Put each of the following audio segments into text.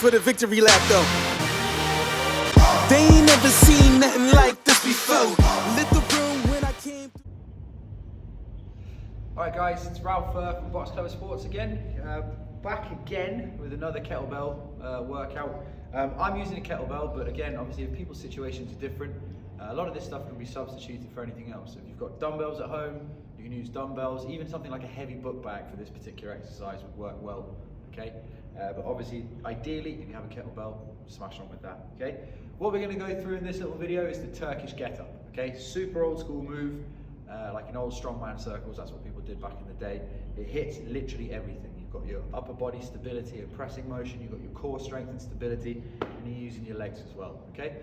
for the victory lap though. They ain't never seen nothing like this before. Lit the room when I came. Alright guys, it's Ralph from Box Clever Sports again. Back again with another kettlebell workout. I'm using a kettlebell, but again, obviously if people's situations are different, a lot of this stuff can be substituted for anything else. If you've got dumbbells at home, you can use dumbbells. Even something like a heavy book bag for this particular exercise would work well, okay? But obviously, ideally, if you have a kettlebell, smash on with that, okay? What we're gonna go through in this little video is the Turkish get-up, okay? Super old school move, like in old strongman circles, that's what people did back in the day. It hits literally everything. You've got your upper body stability and pressing motion, you've got your core strength and stability, and you're using your legs as well, okay?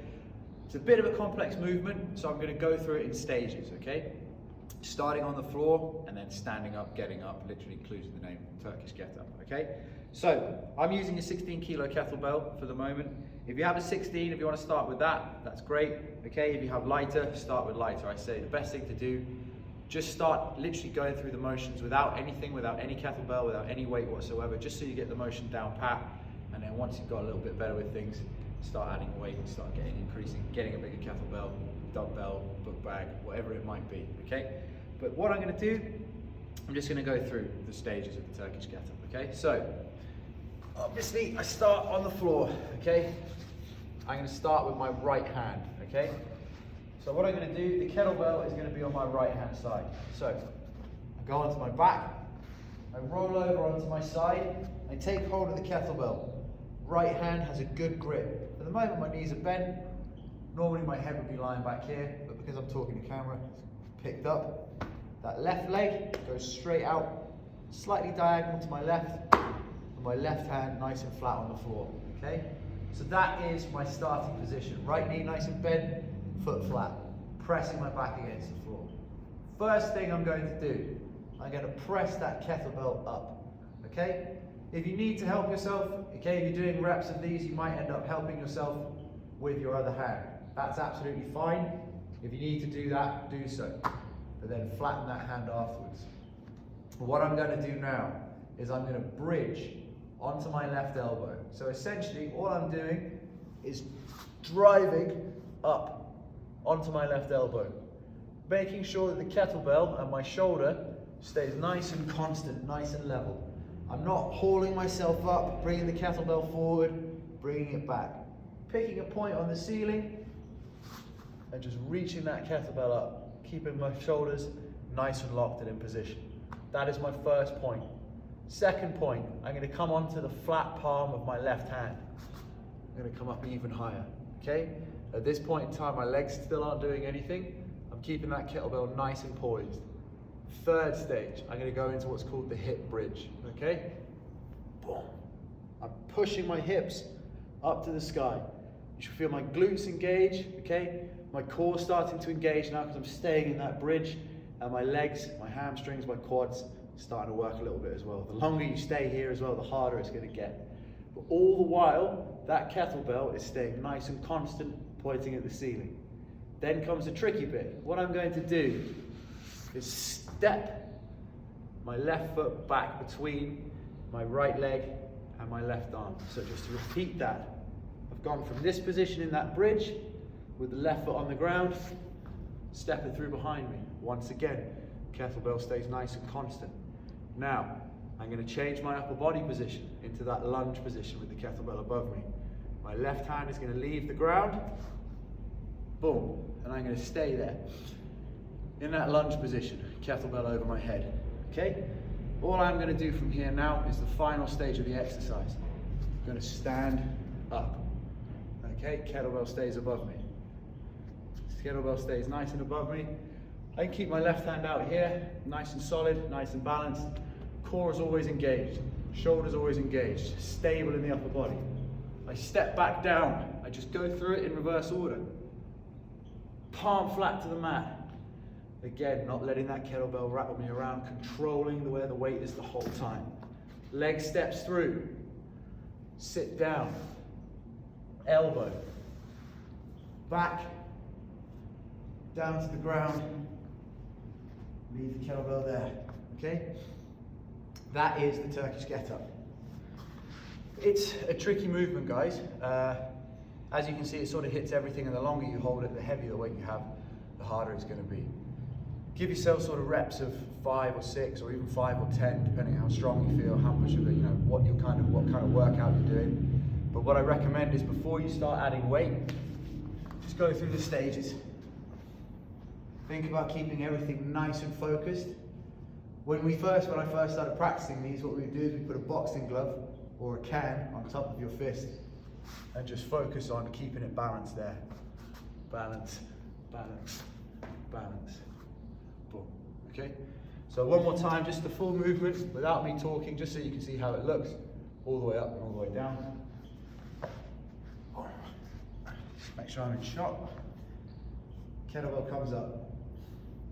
It's a bit of a complex movement, so I'm going to go through it in stages, okay? Starting on the floor and then standing up, getting up, literally includes the name Turkish get-up, okay? So I'm using a 16 kilo kettlebell for the moment. If you have a 16, if you want to start with that, that's great, okay? If you have lighter, start with lighter. I say the best thing to do, just start literally going through the motions without anything, without any kettlebell, without any weight whatsoever, just so you get the motion down pat, and then once you've got a little bit better with things, start adding weight and start getting a bigger kettlebell, dumbbell, book bag, whatever it might be, okay? But what I'm gonna do, I'm just gonna go through the stages of the Turkish get-up, okay? So, obviously I start on the floor, okay? I'm gonna start with my right hand, okay? So what I'm gonna do, the kettlebell is gonna be on my right hand side. So, I go onto my back, I roll over onto my side, I take hold of the kettlebell. Right hand has a good grip. At the moment my knees are bent. Normally my head would be lying back here, but because I'm talking to camera, it's picked up. That left leg goes straight out, slightly diagonal to my left, and my left hand nice and flat on the floor, okay? So that is my starting position. Right knee nice and bent, foot flat, pressing my back against the floor. First thing I'm going to do, I'm going to press that kettlebell up, okay? If you need to help yourself, okay, if you're doing reps of these, you might end up helping yourself with your other hand. That's absolutely fine. If you need to do that, do so. But then flatten that hand afterwards. What I'm going to do now is I'm going to bridge onto my left elbow. So essentially, all I'm doing is driving up onto my left elbow, making sure that the kettlebell and my shoulder stays nice and constant, nice and level. I'm not hauling myself up, bringing the kettlebell forward, bringing it back. Picking a point on the ceiling and just reaching that kettlebell up, keeping my shoulders nice and locked and in position. That is my first point. Second point, I'm going to come onto the flat palm of my left hand. I'm going to come up even higher, okay? At this point in time, my legs still aren't doing anything. I'm keeping that kettlebell nice and poised. Third stage, I'm going to go into what's called the hip bridge, okay? Boom. I'm pushing my hips up to the sky. You should feel my glutes engage, okay? My core starting to engage now because I'm staying in that bridge, and my legs, my hamstrings, my quads starting to work a little bit as well. The longer you stay here as well, the harder it's going to get. But all the while, that kettlebell is staying nice and constant, pointing at the ceiling. Then comes the tricky bit. What I'm going to do is step my left foot back between my right leg and my left arm. So just to repeat that, I've gone from this position in that bridge with the left foot on the ground, stepping through behind me. Once again, kettlebell stays nice and constant. Now, I'm going to change my upper body position into that lunge position with the kettlebell above me. My left hand is going to leave the ground, boom, and I'm going to stay there. In that lunge position, kettlebell over my head, okay? All I'm going to do from here now is the final stage of the exercise. I'm going to stand up, okay? Kettlebell stays above me. Kettlebell stays nice and above me. I can keep my left hand out here, nice and solid, nice and balanced. Core is always engaged, shoulders always engaged, stable in the upper body. I step back down, I just go through it in reverse order. Palm flat to the mat. Again, not letting that kettlebell rattle me around, controlling where the weight is the whole time. Leg steps through, sit down, elbow, back, down to the ground, leave the kettlebell there, okay? That is the Turkish get-up. It's a tricky movement, guys. As you can see, it sort of hits everything, and the longer you hold it, the heavier the weight you have, the harder it's going to be. Give yourself sort of reps of 5 or 6 or even 5 or 10, depending on how strong you feel, how much of it, what kind of workout you're doing. But what I recommend is before you start adding weight, just go through the stages. Think about keeping everything nice and focused. When I first started practicing these, what we would do is we put a boxing glove or a can on top of your fist and just focus on keeping it balanced there. Balance, balance, balance. Boom. Okay? So one more time, just the full movement without me talking, just so you can see how it looks. All the way up and all the way down. Just make sure I'm in shot. Kettlebell comes up,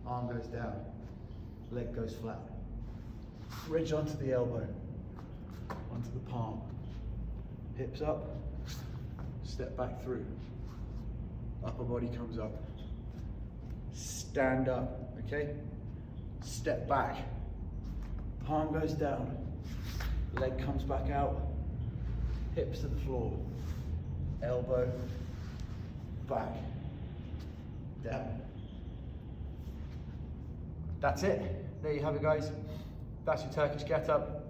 arm goes down, leg goes flat. Ridge onto the elbow, onto the palm. Hips up, step back through. Upper body comes up. Stand up, okay? Step back. Palm goes down. Leg comes back out. Hips to the floor. Elbow, back, down. That's it. There you have it, guys. That's your Turkish get-up.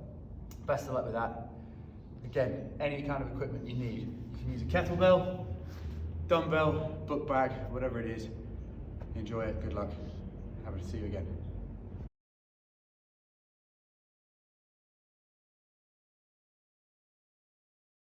Best of luck with that. Again, any kind of equipment you need. You can use a kettlebell, dumbbell, book bag, whatever it is. Enjoy it. Good luck. Happy to see you again.